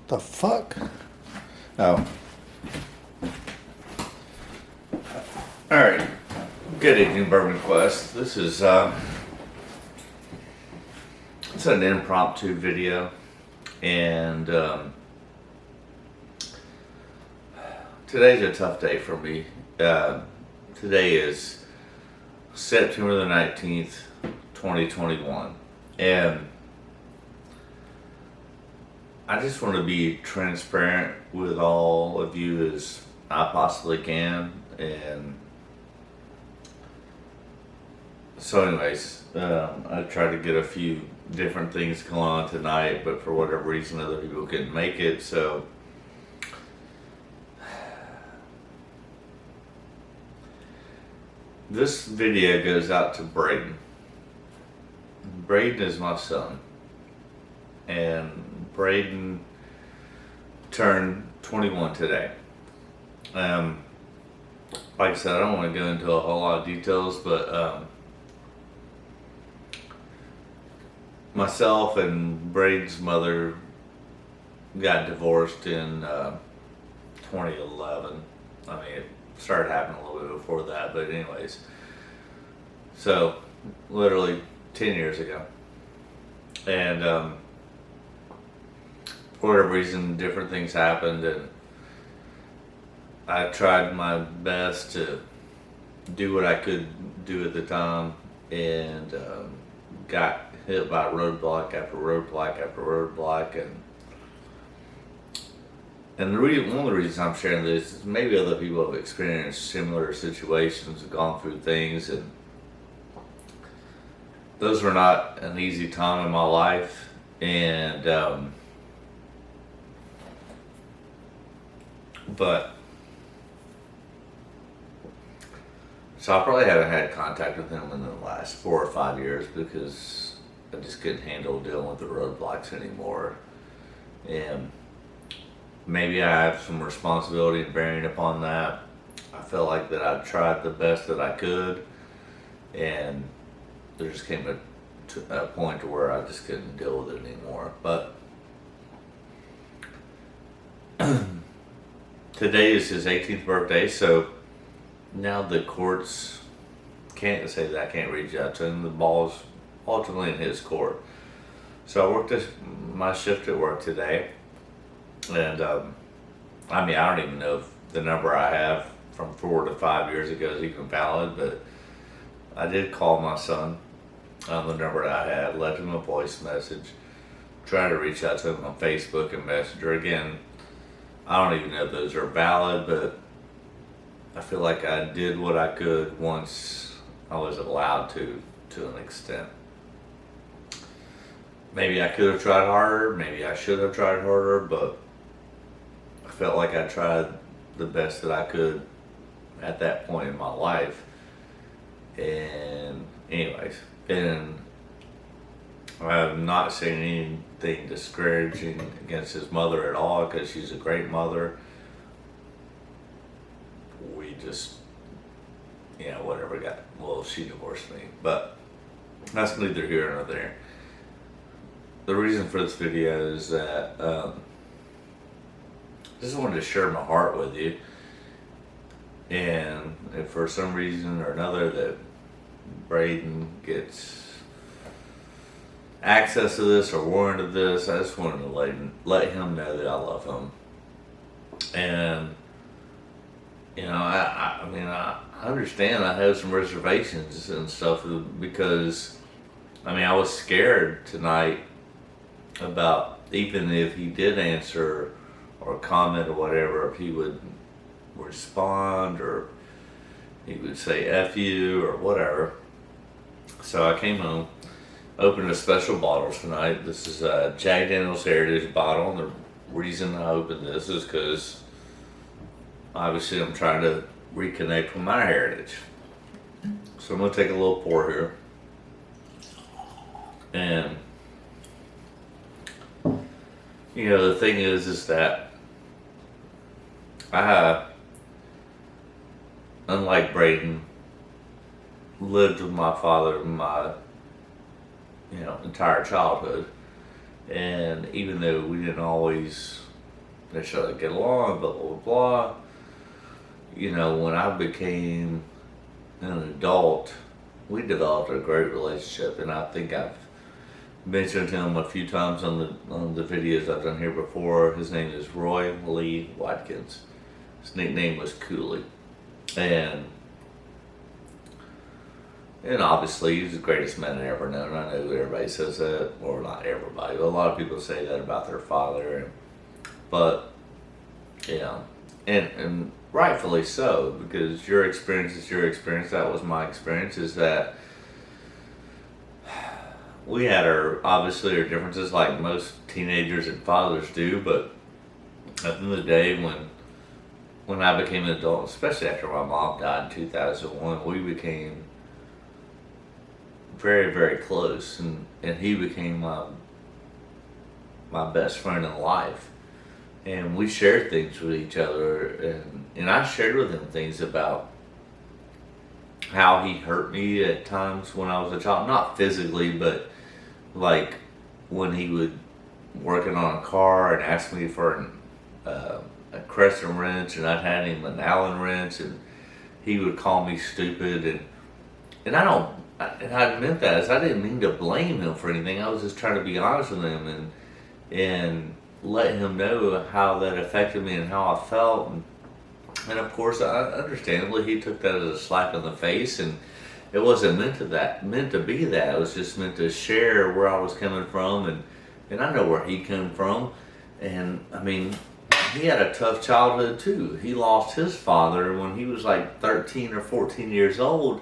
The fuck? Oh. Alright. Good evening, Bourbon Quest. This is, it's an impromptu video. And, today's a tough day for me. Today is September the 19th, 2021. And I just want to be transparent with all of you as I possibly can. And so anyways, I tried to get a few different things going on tonight, but for whatever reason other people couldn't make it. So this video goes out to Braeden. Braeden is my son. And Braeden turned 21 today. Like I said, I don't want to go into a whole lot of details, but myself and Braeden's mother got divorced in 2011. I mean, it started happening a little bit before that, but anyways. So, literally 10 years ago. And for whatever reason, different things happened, and I tried my best to do what I could do at the time, and got hit by roadblock after roadblock after roadblock, and one of the reasons I'm sharing this is maybe other people have experienced similar situations, gone through things, and those were not an easy time in my life. And so I probably haven't had contact with him in the last 4 or 5 years because I just couldn't handle dealing with the roadblocks anymore. And maybe I have some responsibility in bearing upon that. I felt like that I tried the best that I could, and there just came a point to where I just couldn't deal with it anymore. But today is his 18th birthday, so now the courts can't say that I can't reach out to him. The ball's ultimately in his court. So I worked my shift at work today, and I mean, I don't even know if the number I have from 4 to 5 years ago is even valid, but I did call my son on the number that I had, left him a voice message, tried to reach out to him on Facebook and Messenger. Again, I don't even know if those are valid, but I feel like I did what I could once I was allowed to an extent. Maybe I could have tried harder, maybe I should have tried harder, but I felt like I tried the best that I could at that point in my life. And anyways, and I'm not saying anything discouraging against his mother at all, because she's a great mother. We just, whatever she divorced me, but that's neither here nor there. The reason for this video is that I just wanted to share my heart with you, and if for some reason or another that Braeden gets access to this or warrant of this, I just wanted to let him know that I love him. And I mean, I understand I have some reservations and stuff, because I mean, I was scared tonight about, even if he did answer or comment or whatever, if he would respond or he would say F you or whatever. So I came home, opened a special bottle tonight. This is a Jack Daniel's Heritage bottle, and the reason I opened this is because obviously I'm trying to reconnect with my heritage. So I'm going to take a little pour here. And the thing is that I, unlike Braeden, lived with my father my entire childhood. And even though we didn't always they started to get along, blah, blah, blah. You know, when I became an adult, we developed a great relationship, and I think I've mentioned him a few times on the videos I've done here before. His name is Roy Lee Watkins. His nickname was Cooley, and obviously he's the greatest man I ever known. I know everybody says that, or not everybody, but a lot of people say that about their father, but you know, and rightfully so, because your experience is your experience. That was my experience. Is that we had obviously our differences, like most teenagers and fathers do, but at the end of the day, when I became an adult, especially after my mom died in 2001, we became very, very close, and he became my best friend in life, and we shared things with each other, and I shared with him things about how he hurt me at times when I was a child, not physically, but like when he would working on a car and ask me for a crescent wrench, and I'd had him an Allen wrench, and he would call me stupid, and I meant that as I didn't mean to blame him for anything. I was just trying to be honest with him and let him know how that affected me and how I felt, and of course, understandably, he took that as a slap in the face, and it wasn't meant to be that. It was just meant to share where I was coming from, and I know where he came from, and I mean, he had a tough childhood too. He lost his father when he was like 13 or 14 years old,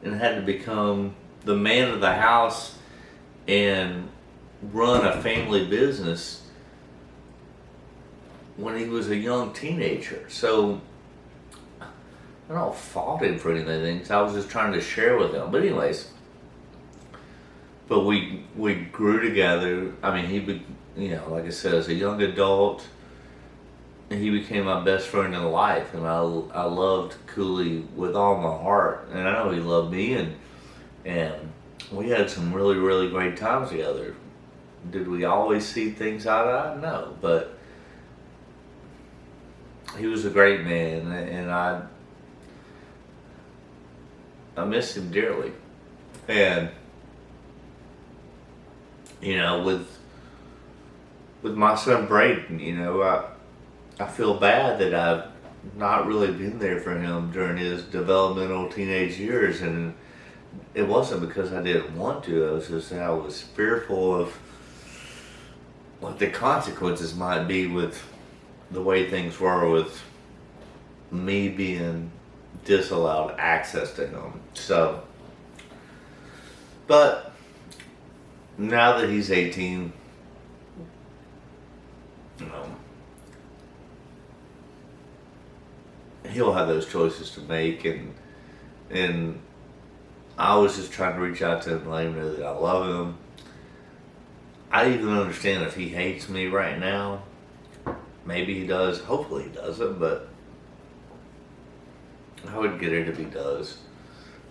and had to become the man of the house and run a family business when he was a young teenager. So I don't fault him for anything. I was just trying to share with him. But anyways, but we grew together. I mean, like I said, as a young adult, he became my best friend in life, and I loved Cooley with all my heart, and I know he loved me, and we had some really, really great times together. Did we always see things eye to eye? No, but he was a great man, and I miss him dearly. And you know, with my son Braeden, you know, I feel bad that I've not really been there for him during his developmental teenage years, and it wasn't because I didn't want to. It was just that I was fearful of what the consequences might be with the way things were with me being disallowed access to him. So, but now that he's 18, you know, he'll have those choices to make, and I was just trying to reach out to him and let him know that I love him. I even understand if he hates me right now. Maybe he does. Hopefully he doesn't, but I would get it if he does.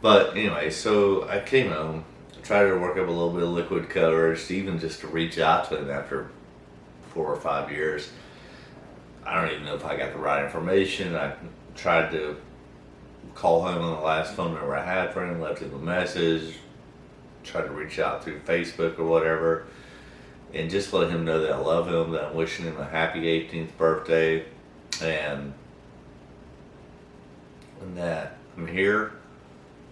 But anyway, so I came home, tried to work up a little bit of liquid courage, even just to reach out to him after 4 or 5 years. I don't even know if I got the right information. I tried to call him on the last phone number I had for him, left him a message, tried to reach out through Facebook or whatever, and just let him know that I love him, that I'm wishing him a happy 18th birthday, and that I'm here.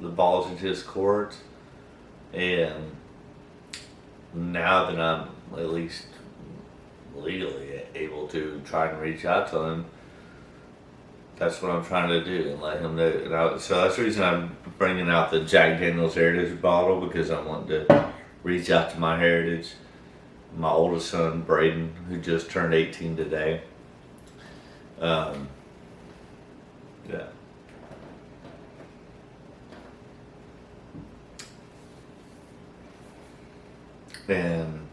The ball's in his court, and now that I'm at least legally able to try and reach out to him, that's what I'm trying to do, and let him know. So that's the reason I'm bringing out the Jack Daniel's Heritage bottle, because I want to reach out to my heritage. My oldest son, Braeden, who just turned 18 today. Yeah. And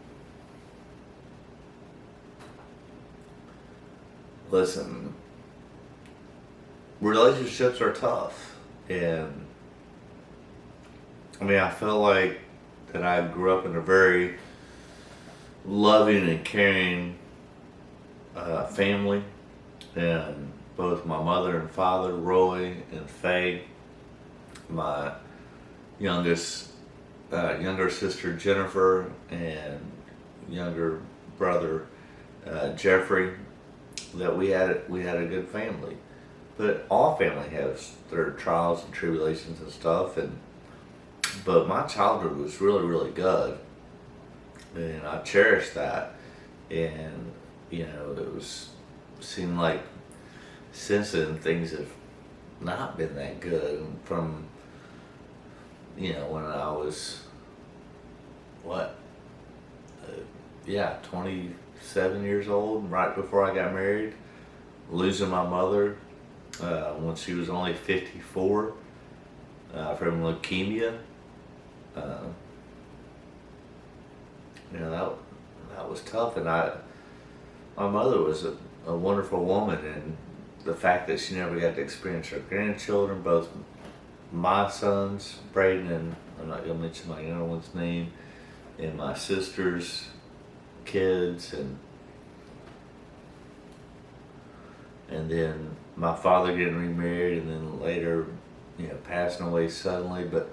listen, relationships are tough, and I mean, I feel like that I grew up in a very loving and caring family, and both my mother and father, Roy and Faye, my youngest younger sister Jennifer, and younger brother Jeffrey. That we had a good family, but all family has their trials and tribulations and stuff, but my childhood was really good, and I cherished that. And it was seemed like since then things have not been that good. From when I was what 27 years old, right before I got married, losing my mother when she was only 54 from leukemia. Uh, that was tough, and my mother was a wonderful woman, and the fact that she never got to experience her grandchildren, both my sons, Braeden, and I'm not gonna mention my younger one's name, and my sister's kids, and then my father getting remarried, and then later, passing away suddenly. But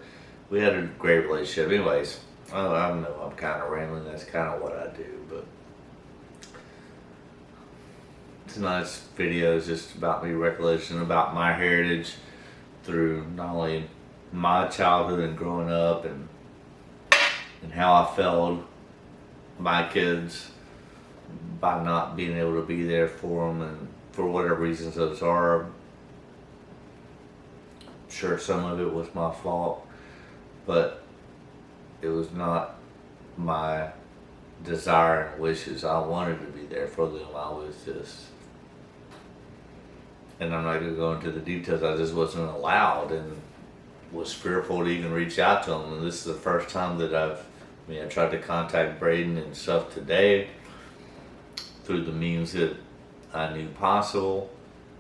we had a great relationship. Anyways, I know I'm kind of rambling. That's kind of what I do. But tonight's video is just about me recollection about my heritage through not only my childhood and growing up, and how I failed my kids by not being able to be there for them, and for whatever reasons those are. Sure, some of it was my fault, but it was not my desire and wishes. I wanted to be there for them. I was just, and I'm not going to go into the details, I just wasn't allowed, and was fearful to even reach out to them. And this is the first time that I tried to contact Braeden and stuff today through the means that I knew possible,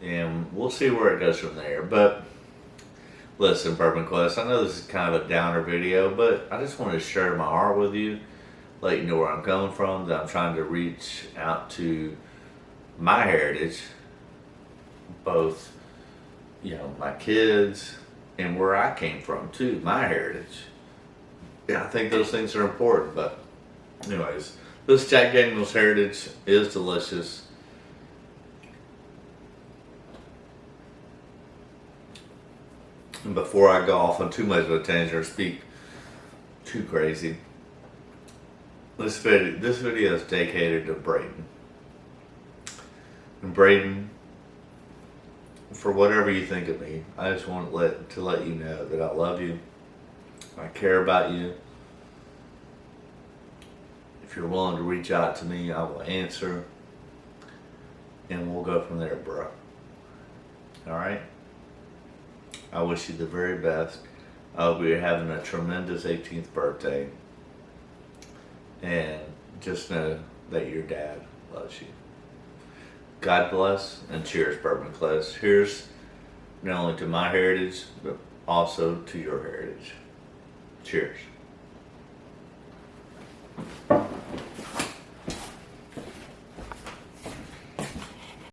and we'll see where it goes from there. But listen, Bourbon Quest, I know this is kind of a downer video, but I just want to share my heart with you, let you know where I'm coming from, that I'm trying to reach out to my heritage, both, my kids, and where I came from too, my heritage. Yeah, I think those things are important. But anyways, this Jack Daniel's heritage is delicious. And before I go off on too much of a tangent or speak too crazy, this video is dedicated to Braeden. And Braeden, for whatever you think of me, I just want to let you know that I love you. I care about you. If you're willing to reach out to me, I will answer, and we'll go from there, bro. All right? I wish you the very best. I hope you're having a tremendous 18th birthday. And just know that your dad loves you. God bless, and cheers, Bourbon Quest. Here's not only to my heritage, but also to your heritage. Cheers.